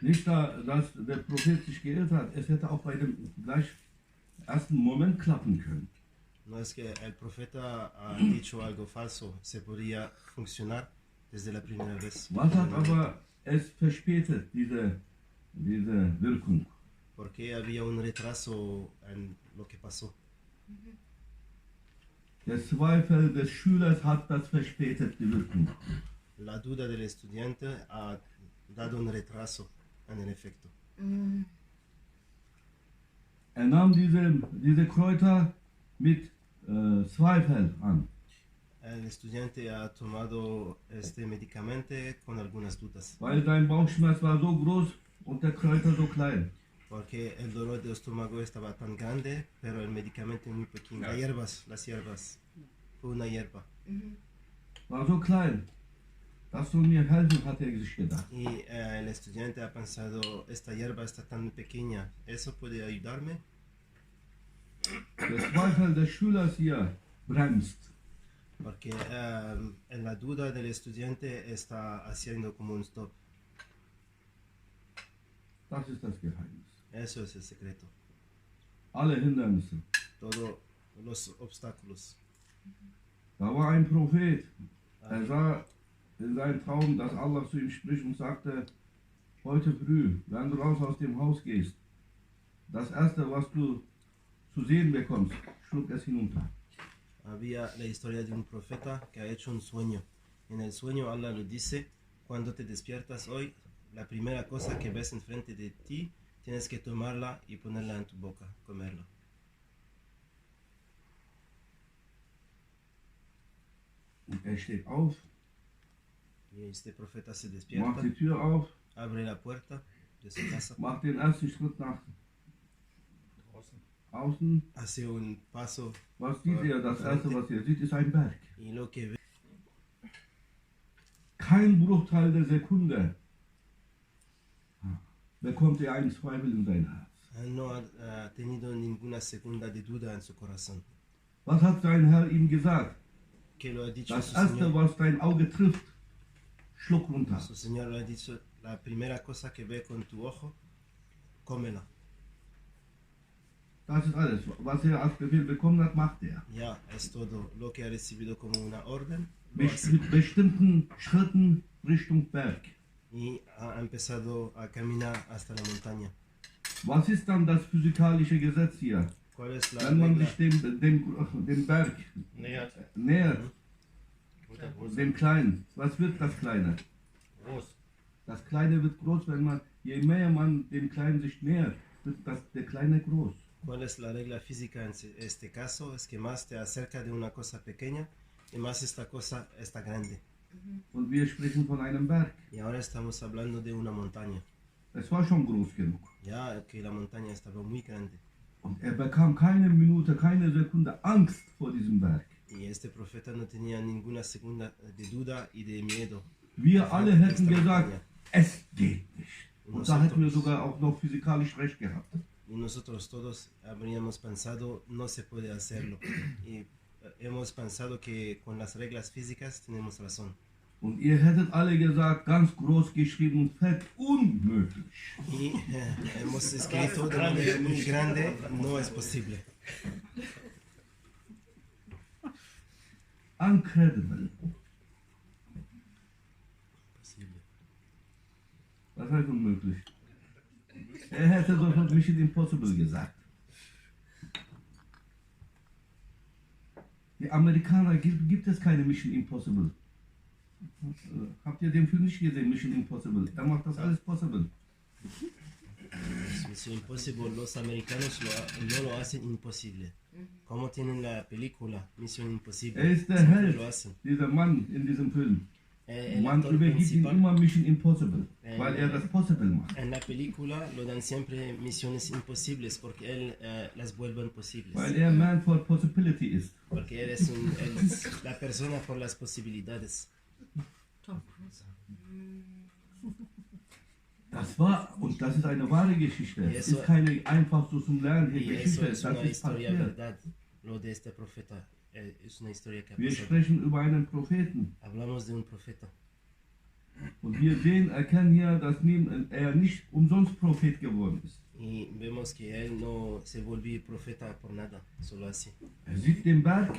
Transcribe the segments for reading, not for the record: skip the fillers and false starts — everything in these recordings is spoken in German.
Nicht da, dass der Prophet sich geirrt hat, es hätte auch bei dem gleich ersten Moment klappen können. No es que el profeta ha dicho algo falso, se podría funcionar desde la primera vez. Was hat aber es verspätet, diese Wirkung? Porque había un retraso en lo que pasó. Der Zweifel des Schülers hat das verspätet, die Wirkung. La duda del estudiante ha dado un retraso en el efecto. Er nahm diese Kräuter mit Zweifel an. El estudiante ha tomado este medicamento con algunas dudas. Weil sein Bauchschmerz war so groß und der Kräuter so klein. Porque el dolor de estómago estaba tan grande, pero el medicamento muy pequeño. Las hierbas. Fue una hierba. War so klein. Das soll mir helfen, hat er sich gedacht. Y el estudiante ha pensado, esta hierba está tan pequeña, ¿eso puede ayudarme? Der Zweifel des Schülers hier bremst. Porque en la duda del estudiante está haciendo como un stop. Das ist das Geheimnis. Eso es el secreto. Alle Hindernisse. Todos los obstáculos. Da war ein Prophet. Er sah in seinem Traum, dass Allah zu ihm spricht und sagte, heute früh, wenn du raus aus dem Haus gehst, das erste, was du zu sehen bekommst, schluck es hinunter. Había la historia de un profeta que ha hecho un sueño. En el sueño Allah le dice, cuando te despiertas hoy, la primera cosa que ves enfrente de ti, tienes que tomarla y ponerla en tu boca, comerla. Und er steht auf, Y este profeta se macht despierta, die Tür auf, abre la puerta de su casa, macht den ersten Schritt nach außen. hace un paso Was sieht er? Das erste, was er sieht, ist ein Berg. y lo que ve, Kein Bruchteil der Sekunde bekommt er einen Zweifel in sein Herz. él no ha tenido ninguna segunda de duda en su corazón. Was hat sein Herr ihm gesagt? Que lo ha dicho Das su erste, Señor. was dein Auge trifft, schluck runter. Su Señor le ha dicho, la primera cosa que ve con tu ojo, cómela. Das ist alles. Was er als Befehl bekommen hat, macht er. Ya, es todo lo que ha recibido como una orden. Lo hace. Mit bestimmten Schritten Richtung Berg. Y ha empezado a caminar hasta la montaña. Was ist dann das physikalische Gesetz hier? ¿Cuál es la Wenn man regla? sich dem Berg nähert, dem Kleinen, was wird das Kleine? Groß. Das Kleine wird groß, je mehr man dem Kleinen sich nähert, wird der Kleine groß. ¿Cuál es la regla física en este caso? Es que más te acerca de una cosa pequeña y más esta cosa está grande. Und wir sprechen von einem Berg. Y ahora estamos hablando de una montaña. Es war schon groß genug. Ya que la montaña estaba muy grande. Und er bekam keine Minute, keine Sekunde Angst vor diesem Berg. Y este profeta no tenía ninguna segunda de duda y de miedo. Wir alle hätten Esta gesagt, montaña. es geht nicht. Und da hätten wir sogar auch noch physikalisch recht gehabt. Y nosotros todos habríamos pensado, no se puede hacerlo. Y hemos pensado que con las reglas físicas tenemos razón. Und ihr hättet alle gesagt, ganz groß geschrieben und fett, unmöglich. Y hemos escrito de manera muy grande, no es posible. Incredible. Posible. Was heißt unmöglich? Er hätte sofort Mission Impossible gesagt. Die Amerikaner gibt es keine Mission Impossible. Habt ihr den Film nicht gesehen, Mission Impossible? Er macht das alles possible. Misión Impossible, los americanos no lo hacen imposible. Como tienen la película Misión Imposible, Er ist der siempre Held, lo hacen. dieser Mann in diesem Film. El Man actor übergibt ihm principal, immer Mission Impossible, weil er das possible macht. en la película lo dan siempre misiones imposibles porque él las vuelve posibles. Weil er Man for Possibility ist. Porque él es la persona por las posibilidades. Das war, und das ist eine wahre Geschichte. Es Eso- ist keine einfach so zum Lernen Y eso Geschichte, es das una ist historia passiert. verdad. Lo de este profeta es una historia que ha Wir pasado. sprechen über einen Propheten. Hablamos de un profeta. Und wir sehen, erkennen hier, dass er nicht umsonst Prophet geworden ist. Y vemos que él no se volvió profeta por nada, solo así. Er sieht den Berg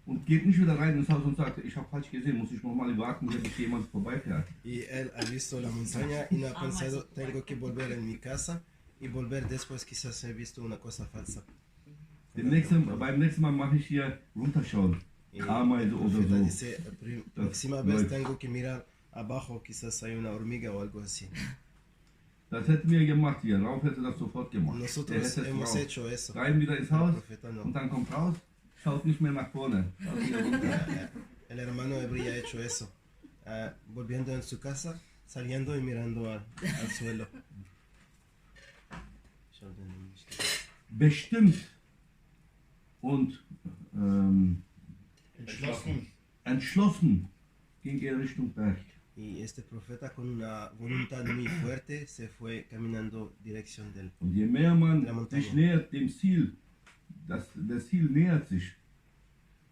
und geht nicht wieder rein ins Haus und sagt, ich habe falsch gesehen, muss ich nochmal warten, bis jemand vorbeifährt. Y él ha visto la montaña y no ha pensado, tengo que volver en mi casa y volver después quizás he visto una cosa falsa. Beim nächsten Mal mache ich hier runterschauen. Y Ameise el oder profeta so. dice, próxima vez tengo que mirar abajo, quizás hay una hormiga o algo así. Das hätten wir gemacht hier. Rauf hätte das sofort gemacht. Er Nosotros hätte es hemos raus. hecho eso. Rein wieder ins El Haus profeta no. und dann kommt raus, schaut nicht mehr nach vorne. Schaut wieder runter. El hermano habría hecho eso, volviendo en su casa, saliendo y mirando al suelo. Bestimmt und entschlossen ging er Richtung Berg. Y este profeta con una voluntad muy fuerte se fue caminando dirección del... Und je mehr man La montaña. sich nähert dem Ziel, das Ziel nähert sich,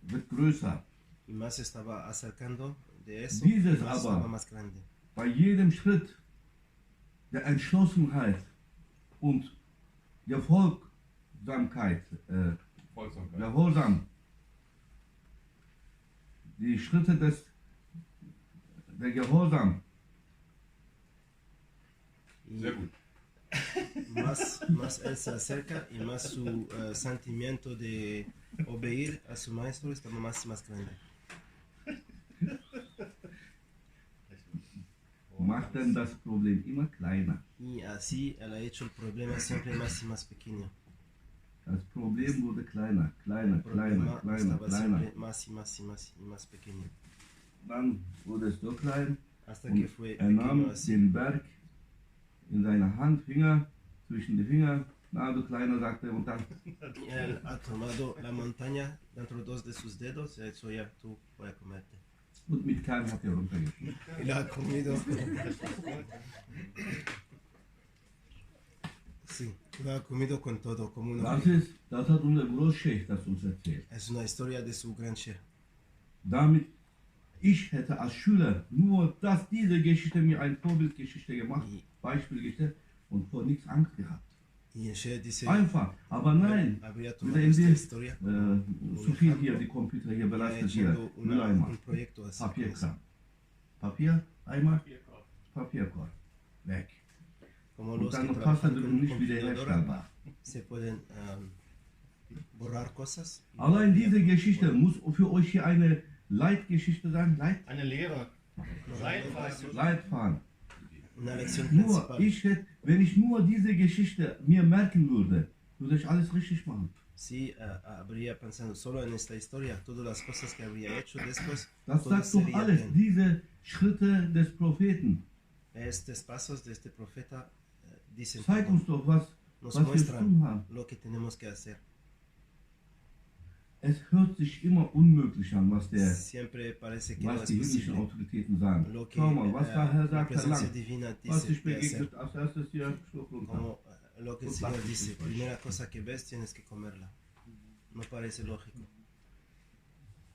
wird größer. Y más estaba acercando de eso, Dieses más aber- estaba más grande. Bei jedem Schritt der Entschlossenheit und der Folgsamkeit, Gehorsam, die Schritte der Gehorsam, Y Sehr gut. más él se acerca y más su sentimiento de obedecer a su maestro estaba más grande. macht dann das Problem immer kleiner. Y así él ha hecho el problema siempre más y más pequeño. Das Problem wurde kleiner, kleiner, El problema kleiner, estaba kleiner. siempre más y más y más y más pequeño. Dann wurde es so klein Hasta que und fue er nahm pequeño así. den Berg in seine Hand, Finger, zwischen die Finger. Na, du Kleiner, sagte er, und dann Y él ha tomado la montaña dentro de dos de sus dedos y ha dicho ya tú voy a comerte. und mit Kern hat er runtergeschmissen. Y lo ha comido. Sí, lo ha comido con todo, como una... Das hat unser Großscheich das uns erzählt. Es una historia de su gran chef. Damit ich hätte als Schüler nur diese Geschichte mir eine Vorbildgeschichte gemacht, Beispielgeschichte und vor nichts Angst gehabt. Y el chef dice... Einfach, aber nein, Habría wieder tomado in esta die, historia zu viel hier, die Computer hier y ha belastet hier, hecho Mülleimer, un proyecto así. Papierkram. Papier, Eimer, Papierkorb, weg. Como Und los dann que noch trabajan Tasten con nicht computadora wiederherstellbar. se pueden borrar cosas. y Allein volver- diese Geschichte muss für euch hier eine Leitgeschichte sein, Eine Lehre. Leitfaden. Una lección Nur, principal. wenn ich nur diese Geschichte mir merken würde, würde ich alles richtig machen. Sí, habría pensado solo en esta historia, todas las cosas que habría hecho después, Das todo sagt doch sería alles, bien. diese Schritte des Propheten. Estos pasos de este profeta dicen Zeig todo, uns doch, was nos wir zu muestran tun haben. lo que tenemos que hacer. Es hört sich immer unmöglich an, was Siempre parece que no die es himmlischen posible. Autoritäten sagen. Lo que Schau mal, was der Herr la sagt, Herr presencia Lang. divina Was dice dich que hacer. begegnet, als erstes hier, Schluck runter. Como lo que el Señor dice, primera cosa que ves tienes que comerla. No parece lógico.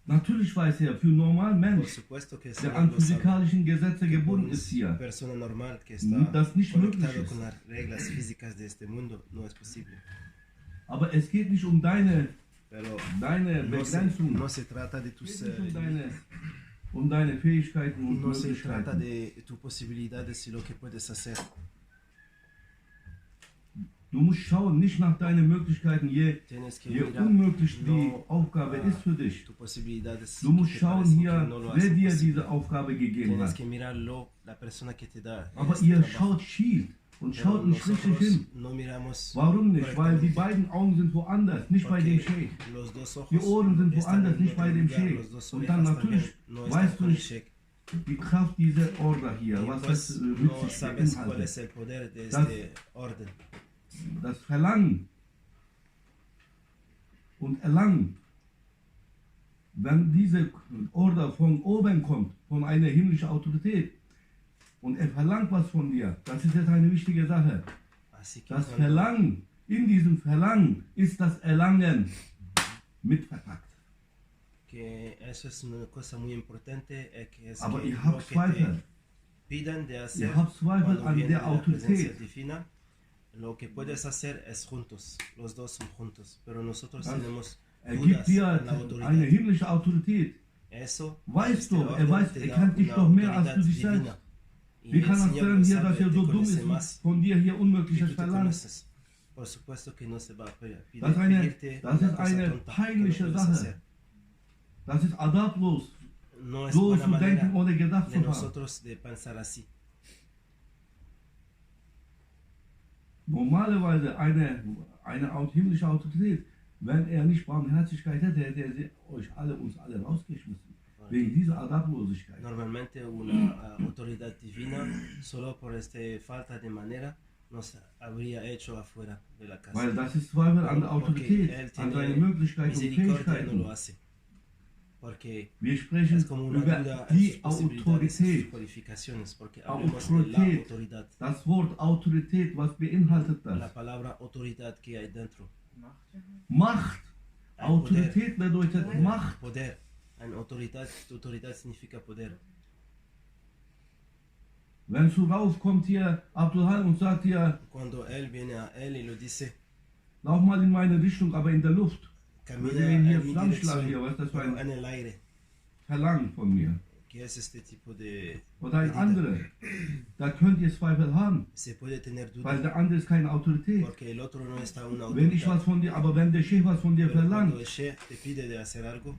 Natürlich weiß er, für einen normalen Por Mensch, supuesto que el der Señor an lo sabe. physikalischen Gesetze Que por gebunden una ist hier, persona normal que está das nicht möglich conectado ist. con las reglas físicas de este mundo no es posible. Aber es geht nicht um deine Pero Begrenzung, no se trata de es tus geht nicht um deine Fähigkeiten und no se trata Möglichkeiten. de tus posibilidades y lo que puedes hacer. Du musst schauen, nicht nach deinen Möglichkeiten, Tienes que je mirar unmöglich die no, Aufgabe ist für dich. tus posibilidades. Du musst que te schauen parecen hier, que no lo wer hacen dir posible. diese Aufgabe gegeben Tienes hat. que mirarlo, la persona que te da. Aber este ihr trabajo. schaut schief und Pero schaut nicht richtig nosotros hin. no miramos Warum nicht? Weil die correctamente. beiden Augen sind woanders, nicht bei dem Sheikh. Los dos ojos Die Ohren sind están woanders, en nicht bei otro dem lugar, Sheikh. los dos Und dann orejas natürlich también no están weißt du con el nicht, sheikh. die Kraft dieser Order hier, Y was pues das no mit sich sabes cuál beinhaltet. es el poder de Das- este orden. Das Verlangen und Erlangen, wenn diese Order von oben kommt, von einer himmlischen Autorität, und er verlangt was von dir, das ist jetzt eine wichtige Sache. Así que Das cuando- Verlangen, in diesem Verlangen ist das Erlangen mitverpackt. que eso es una cosa muy importante, que es Aber que ihr lo habt que Zweifel. pidan de hacer Ihr habt Zweifel cuando an viene der la presencia Autorität. divina, lo que puedes hacer es juntos, los dos son juntos, pero nosotros Das tenemos Er gibt dudas dir en la eine autoridad. himmlische Autorität. Eso, Weißt este du, orden weiß, te er da kennt dich una doch mehr als autoridad du dich divina. selbst. Y Wie el kann das Señor denn lo hier, sabe, dass er te so dumm conoce ist más und von dir hier que Unmögliches tú te verlangt? conoces. Por supuesto que no se va a pedir, Das ist eine, pedirte das una ist cosa eine tonta que no peinliche puedes Sache. hacer. Das ist adablos, No es so buena zu denken, manera ohne gedacht de zu haben. nosotros de pensar así. Normalerweise eine himmlische Autorität, wenn er nicht Barmherzigkeit hätte, hätte er uns alle rausgeschmissen. Wegen dieser Adablosigkeit. Normalmente una autoridad divina, solo por esta falta de manera, nos habría hecho afuera de la casa. Weil das ist Zweifel an der Porque Autorität, él an seine tiene Möglichkeiten und misericordia y no lo Fähigkeiten. hace. Porque Wir sprechen es como una über duda en sus die posibilidades y sus Autorität. cualificaciones, porque hablamos de la Autorität. autoridad, Das Wort Autorität, was beinhaltet la das? palabra autoridad que hay dentro. Macht. Ein Autorität bedeutet Macht. Poder. Eine autoridad significa poder. Wenn du rauskommt hier, Abdulhan, und sagt dir, Cuando él viene a él y lo dice, lauf mal in meine Richtung, aber in der Luft. camina Wir sehen hier en mi Flammschlag dirección, hier, was ist das für pero ein en el aire. Verlangen von mir. ¿Qué es este tipo de Oder ein medida? anderer. Da könnt ihr Zweifel haben, Se puede tener weil duda der andere ist keine Autorität. porque el otro no está una Wenn ich autoridad. was von dir, aber wenn der Chef was von dir Pero verlangt, cuando el chef te pide de hacer algo,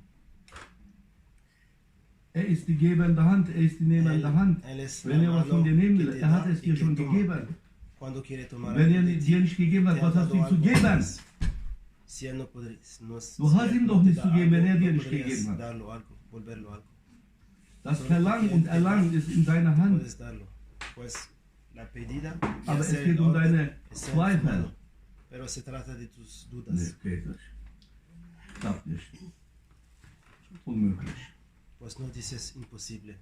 er ist die gebende Hand, er ist die nehmende Hand. él es Wenn la er was von mano dir nehmen que will, te er hat da es y dir que schon toma. gegeben. Cuando quiere tomar Wenn er algo de ti, dir nicht gegeben hat, te was ha hast du dado ihm zu algo geben? más. Si él no Du hast ihm doch nichts zu geben, wenn er dir nicht gegeben hat. darlo algo, volverlo algo. Das Verlangen und Erlangen ist in deiner Hand. Puedes darlo. Pues la pedida y Aber es hacer geht el um orden deine está en tu mano. Zweifel. Pero se trata de tus Nee, dudas. geht nicht. Klappt nicht. Unmöglich. Pues no dices imposible.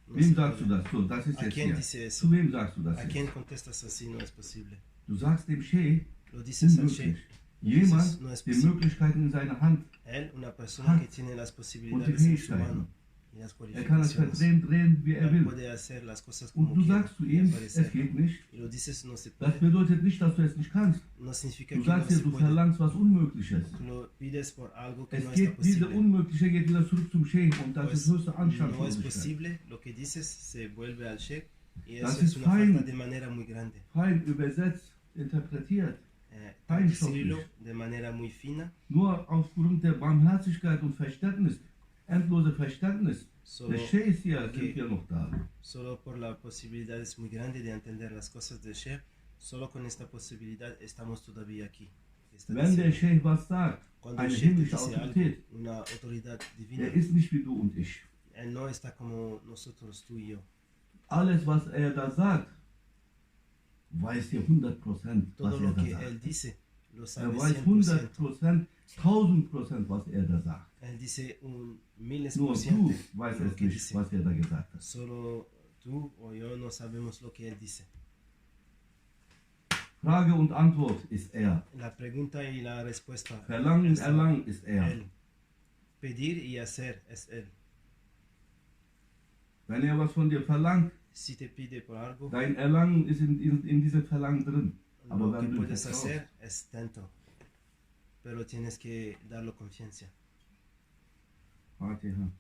No Wem se sagst du puede. das? So, das ist ¿A jetzt quién hier. dice eso? Zu wem sagst du das ¿A jetzt? quién contestas así? No es posible. Du sagst dem Chef, Lo dices al unmöglich. chef. Jemand, No es der posible. Möglichkeiten in seiner Hand, Él, una persona que tiene las und die posibilidades en su Fähigkeiten. mano y las Er kann es cualificaciones. drehen, wie er Él will. puede hacer las cosas Und como du quiera sagst zu y ihm, aparecer. es geht nicht. Y lo dices, no se Das puede. bedeutet nicht, dass du es nicht kannst. No significa Du que no sagst dir, se du puede. verlangst was Unmögliches. Tú lo pides por algo que Es no está geht, diese posible. Unmögliche geht wieder zurück zum Chef und das Pues ist höchste no es Anstandslosigkeit. posible, lo que dices se vuelve al chef y Das eso es ist una fein. falta de manera muy grande. Fein übersetzt, interpretiert. Para Fein decirlo stofflich. de manera muy fina, Nur aufgrund der Barmherzigkeit und Verständnis, endlose Verständnis solo, des Chefs hier Okay. sind wir noch da. solo por la posibilidad es muy grande de entender las cosas del chef, solo con esta posibilidad estamos todavía aquí. Está Wenn der diciendo, Chef was sagt, cuando eine el chef te himmlische dice algo, Autorität, una autoridad divina, er ist nicht wie du und ich. él no está como nosotros, tú y yo. Alles, was er da sagt, weiß er 100%, Todo was er lo da que sagt. él dice, lo Er sabe weiß 100%. 100%, 1000%, was er da sagt. Él dice un miles Nur por du ciento weißt de lo es que nicht, dice. was er da gesagt hat. Solo tú o yo no sabemos lo que él dice. Frage und Antwort ist er. La pregunta y la respuesta Verlangen und es Erlangen ist er. él. Pedir y hacer es él. Wenn er was von dir verlangt, Si te pide por algo, dein Erlangen ist in diesem Verlangen drin. Aber lo que wenn du puedes vertraust, hacer es dentro. Pero tienes que darlo confianza. Fatiha.